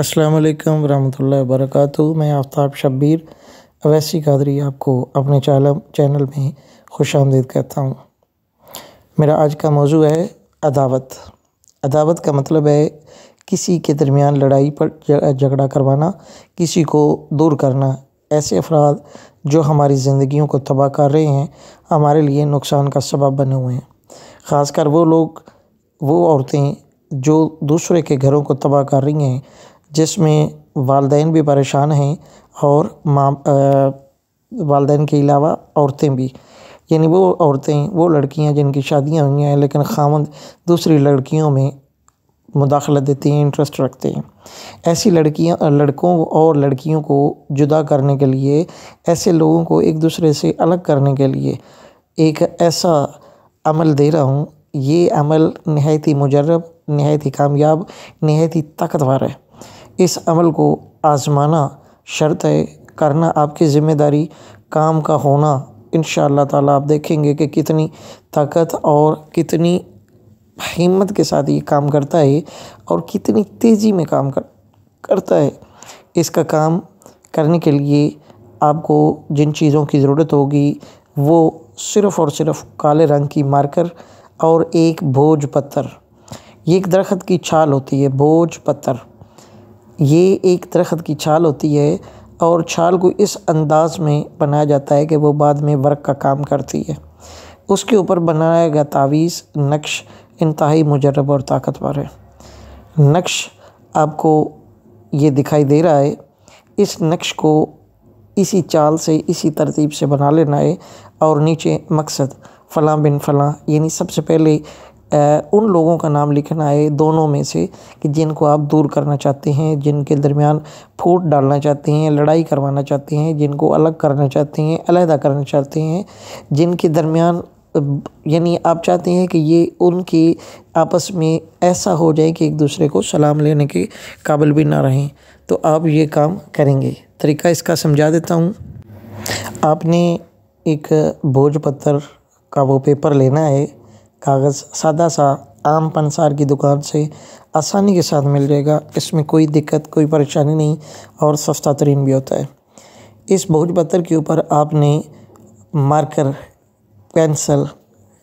अस्सलाम वालेकुम वरहमतुल्लाहि वबरकातुहू। मैं आफ्ताब शब्बीर अवैसी कादरी आपको अपने चैनल में खुशामदीद कहता हूँ। मेरा आज का मौजू है अदावत। अदावत का मतलब है किसी के दरमियान लड़ाई पर झगड़ा करवाना, किसी को दूर करना। ऐसे अफराद जो हमारी ज़िंदगियों को तबाह कर रहे हैं, हमारे लिए नुकसान का सबब बने हुए हैं। ख़ासकर वो लोग, वो औरतें जो दूसरे के घरों को तबाह कर रही हैं, जिसमें वालिदैन भी परेशान हैं और वालिदैन के अलावा औरतें भी, यानी वो औरतें, वो लड़कियां जिनकी शादियां हुई हैं लेकिन खामद दूसरी लड़कियों में मुदाखलत देते हैं, इंटरेस्ट रखते हैं। ऐसी लड़कों और लड़कियों को जुदा करने के लिए, ऐसे लोगों को एक दूसरे से अलग करने के लिए एक ऐसा अमल दे रहा हूँ। ये अमल नहायत ही मुजर्रब, नहायत ही कामयाब, नहायत ही ताकतवर है। इस अमल को आज़माना शर्त है, करना आपकी ज़िम्मेदारी, काम का होना इंशाअल्लाह ताला आप देखेंगे कि कितनी ताकत और कितनी हिम्मत के साथ ये काम करता है और कितनी तेज़ी में काम करता है। इसका काम करने के लिए आपको जिन चीज़ों की ज़रूरत होगी वो सिर्फ़ और सिर्फ काले रंग की मार्कर और एक भोज पत्थर। ये एक दरख्त की छाल होती है, भोज पत्थर। ये एक दरख्त की छाल होती है और छाल को इस अंदाज़ में बनाया जाता है कि वो बाद में वर्क का काम करती है। उसके ऊपर बनाया गया तावीज़, नक्श इंतहाई मुजर्रब और ताकतवर है। नक्श आपको ये दिखाई दे रहा है। इस नक्श को इसी चाल से, इसी तरतीब से बना लेना है और नीचे मकसद फ़लाँ बिन फ़लाँ, यानी सबसे पहले उन लोगों का नाम लिखना है दोनों में से कि जिनको आप दूर करना चाहते हैं, जिनके दरमियान फूट डालना चाहते हैं, लड़ाई करवाना चाहते हैं, जिनको अलग करना चाहते हैं, अलहदा करना चाहते हैं, जिनके दरमियान यानी आप चाहते हैं कि ये उनके आपस में ऐसा हो जाए कि एक दूसरे को सलाम लेने के काबिल भी ना रहें, तो आप ये काम करेंगे। तरीका इसका समझा देता हूँ। आपने एक भोज पत्थर का वो पेपर लेना है, कागज़ सादा सा आम पंसार की दुकान से आसानी के साथ मिल जाएगा। इसमें कोई दिक्कत, कोई परेशानी नहीं और सस्ता तरीन भी होता है। इस भोज पत्थर के ऊपर आपने मार्कर, पेंसिल,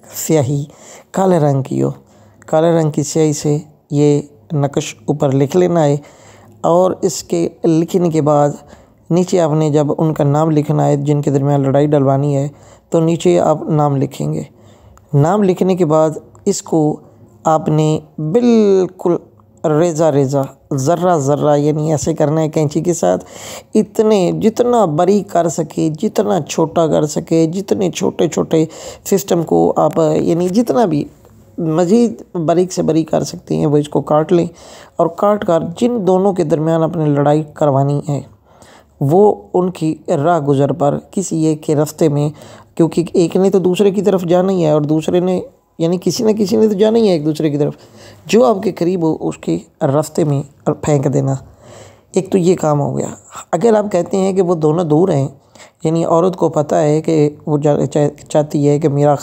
स्याही काले रंग की हो, काले रंग की स्याही से ये नक्श ऊपर लिख लेना है और इसके लिखने के बाद नीचे आपने जब उनका नाम लिखना है जिनके दरमियान लड़ाई डलवानी है, तो नीचे आप नाम लिखेंगे। नाम लिखने के बाद इसको आपने बिल्कुल रेज़ा ज़र्रा ज़र्रा, यानी ऐसे करना है कैंची के साथ, जितना बारीक कर सके, जितना छोटा कर सके, जितने छोटे छोटे सिस्टम को आप यानी जितना भी मज़ीद बारीक से बारीक कर सकते हैं वो इसको काट लें और काट कर जिन दोनों के दरमियान अपने लड़ाई करवानी है वो उनकी राह गुज़र पर किसी एक के रास्ते में, क्योंकि एक ने तो दूसरे की तरफ जाना ही है और दूसरे ने, यानी किसी न किसी ने तो जाना ही है एक दूसरे की तरफ, जो आपके करीब हो उसके रास्ते में फेंक देना। एक तो ये काम हो गया। अगर आप कहते हैं कि वो दोनों दूर हैं, यानी औरत को पता है कि वो चाहती है कि मेरा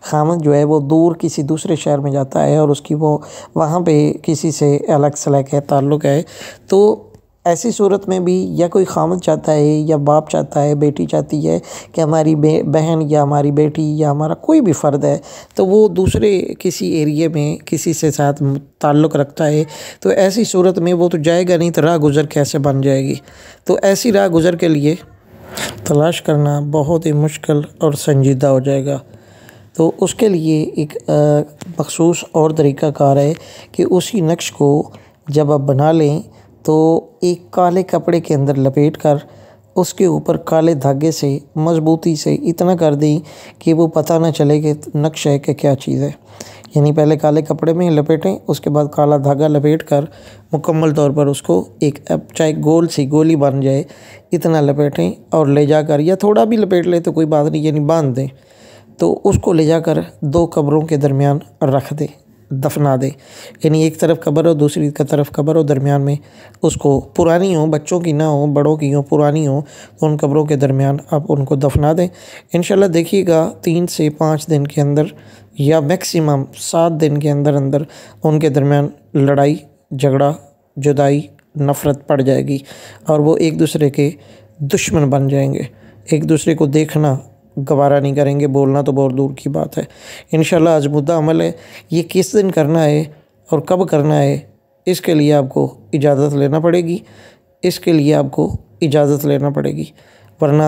खामद जो है वो दूर किसी दूसरे शहर में जाता है और उसकी वो वहाँ पे किसी से अलग सलग है, ताल्लुक़ है, तो ऐसी सूरत में भी या कोई खामद चाहता है या बाप चाहता है, बेटी चाहती है कि हमारी बहन या हमारी बेटी या हमारा कोई भी फ़र्द है तो वो दूसरे किसी एरिए में किसी से साथ ताल्लुक़ रखता है, तो ऐसी सूरत में वो तो जाएगा नहीं, तो राह गुज़र कैसे बन जाएगी। तो ऐसी राह गुज़र के लिए तलाश करना बहुत ही मुश्किल और संजीदा हो जाएगा। तो उसके लिए एक मखसूस और तरीक़ाकार है कि उसी नक्श को जब आप बना लें तो एक काले कपड़े के अंदर लपेट कर उसके ऊपर काले धागे से मज़बूती से इतना कर दें कि वो पता ना चले कि नक्श है कि क्या चीज़ है। यानी पहले काले कपड़े में लपेटें, उसके बाद काला धागा लपेट कर मुकम्मल तौर पर उसको एक, अब चाहे गोल सी गोली बन जाए, इतना लपेटें और ले जाकर, या थोड़ा भी लपेट ले तो कोई बात नहीं, यानी बांध दें, तो उसको ले जाकर दो कब्रों के दरमियान रख दें, दफना दे। यानी एक तरफ कब्र हो, दूसरी तरफ कब्र हो, दरमियान में उसको, पुरानी हो, बच्चों की ना हो, बड़ों की हो, पुरानी हो, तो उन कब्रों के दरमियान आप उनको दफना दें। इंशाल्लाह देखिएगा 3 से 5 दिन के अंदर या मैक्सिमम 7 दिन के अंदर अंदर उनके दरमियान लड़ाई झगड़ा जुदाई नफ़रत पड़ जाएगी और वो एक दूसरे के दुश्मन बन जाएंगे, एक दूसरे को देखना गवारा नहीं करेंगे, बोलना तो बहुत दूर की बात है। इंशाल्लाह आज मुद्दा अमल है, ये किस दिन करना है और कब करना है इसके लिए आपको इजाज़त लेना पड़ेगी, इसके लिए आपको इजाज़त लेना पड़ेगी, वरना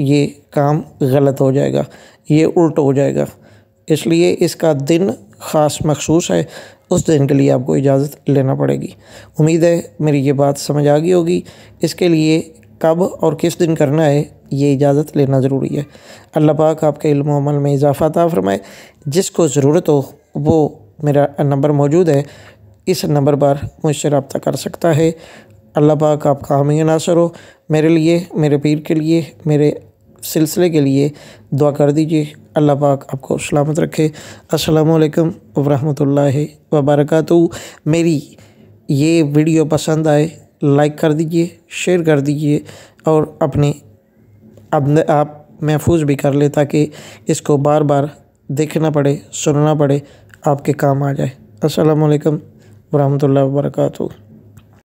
ये काम गलत हो जाएगा, ये उल्ट हो जाएगा। इसलिए इसका दिन ख़ास मखसूस है, उस दिन के लिए आपको इजाज़त लेना पड़ेगी। उम्मीद है मेरी ये बात समझ आ गई होगी। इसके लिए कब और किस दिन करना है ये इजाज़त लेना ज़रूरी है। अल्लाह पाक आपके इल्म व अमल में इजाफ़ा अता फ़रमाए। जिसको ज़रूरत हो वो मेरा नंबर मौजूद है, इस नंबर पर मुझसे रब्ता कर सकता है। अल्लाह पाक आपका हामी नासर हो। मेरे लिए, मेरे पीर के लिए, मेरे सिलसिले के लिए दुआ कर दीजिए। अल्लाह पाक आपको सलामत रखे। अस्सलामु अलैकुम व रहमतुल्लाहि व बरकातहू। मेरी ये वीडियो पसंद आए लाइक कर दीजिए, शेयर कर दीजिए और अपने आप महफूज भी कर ले ताकि इसको बार बार देखना पड़े, सुनना पड़े, आपके काम आ जाए। अस्सलामु अलैकुम व रहमतुल्लाहि व बरकातहू।